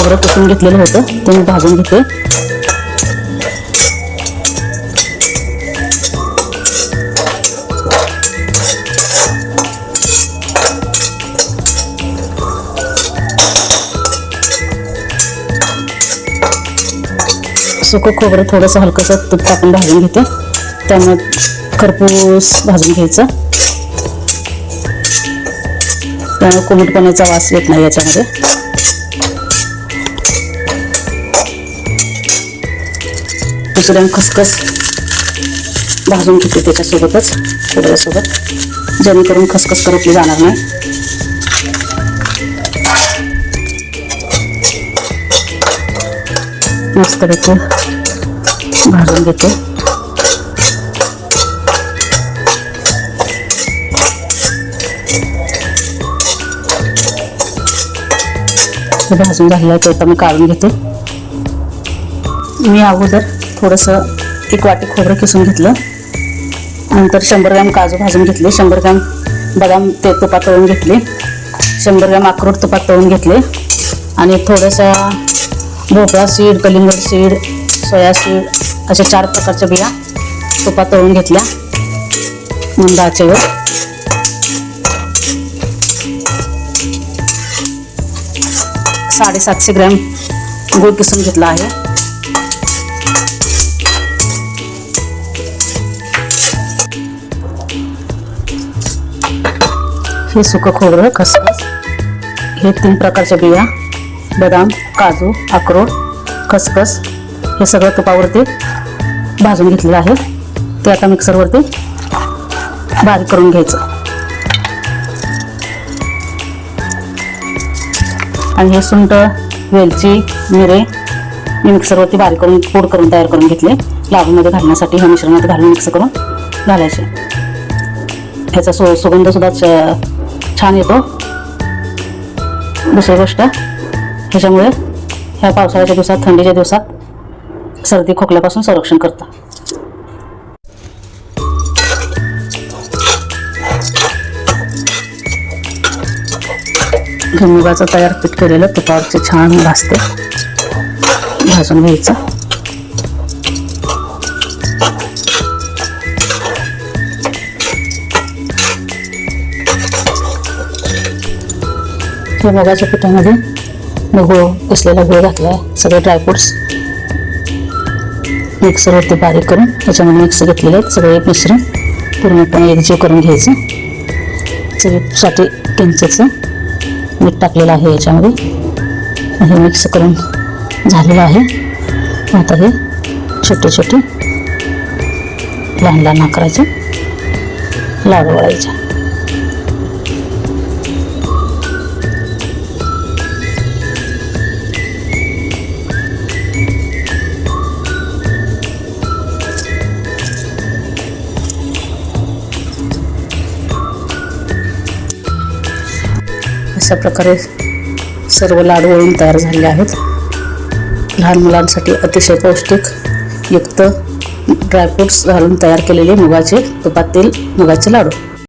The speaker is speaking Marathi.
खोबरं किसून घेतलेलं होतं ते मी भाजून घेते. सुकं खोबरं थोडंसं हलकंसं तूप टाकून भाजून घेते. त्यामुळे खरपूस भाजून घ्यायचं. त्यामुळे कोमटपणाचा वास येत नाही याच्यामध्ये. दुसऱ्या खसखस भाजून घेते त्याच्यासोबतच खोबऱ्यासोबत, जेणेकरून खसखस करपली जाणार नाही. मस्तपैकी भाजून घेते. भाजून झालेलं आहे ते मी काढून घेते. मी अगोदर थोडंसं 1 वाटी खोबरं किसून घेतलं. नंतर 100 ग्रॅम काजू भाजून घेतले, 100 ग्रॅम बदाम ते तुपात तळून घेतले, 100 ग्रॅम अक्रोड तुपात तळून घेतले आणि थोडंसं भोपळा सीड, कलिंगड सीड, सोया सीड अशा 4 प्रकारच्या बिया तुपात तळून घेतल्या मंद आचेवर. $750 ग्रॅम गूळ किसून घेतला आहे. हे सुकं खोबरं, खसखस, हे 3 प्रकारच्या बिया, बदाम, काजू, अक्रोड, खसखस हे सगळं तुपावरती भाजून घेतलेलं आहे. ते आता मिक्सरवरती बारीक करून घ्यायचं. आणि हे सुंठ, वेलची, मिरे मी मिक्सरवरती बारीक करून पूड करून तयार करून घेतले. लाडूमध्ये घालण्यासाठी ह्या मिश्रणात घालून मिक्स करून घालायचे. ह्याचा सुगंध सुद्धा छान येतो. दुसरी गोष्ट, ह्याच्यामुळे ह्या पावसाळ्याच्या दिवसात, थंडीच्या दिवसात सर्दी खोकल्यापासून संरक्षण करतं. मुगाचं तयार पीठ केलेलं तुपावरचे छान भाजते, भाजून घ्यायचं. हे मुगाच्या पिठामध्ये गूळ, किसलेला गूळ घातला, सगळे ड्रायफ्रुट्स मिक्सरवरती बारीक करून त्याच्यामध्ये मिक्स घेतलेले आहेत. सगळे मिश्रण पूर्णपणे एकजीव करून घ्यायचं. चवीसाठी किंचितचं मीठ टाकलेलं आहे याच्यामध्ये. हे मिक्स करून झालेलं आहे. आता हे छोटे छोटे लहान लहान आकाराचे लाडू वळायचे. अशा प्रकारे सर्व लाडू वळून तयार झालेले आहेत. लहान मुलांसाठी अतिशय पौष्टिक युक्त ड्रायफ्रुट्स घालून तयार केलेले तुपातील मुगाचे लाडू.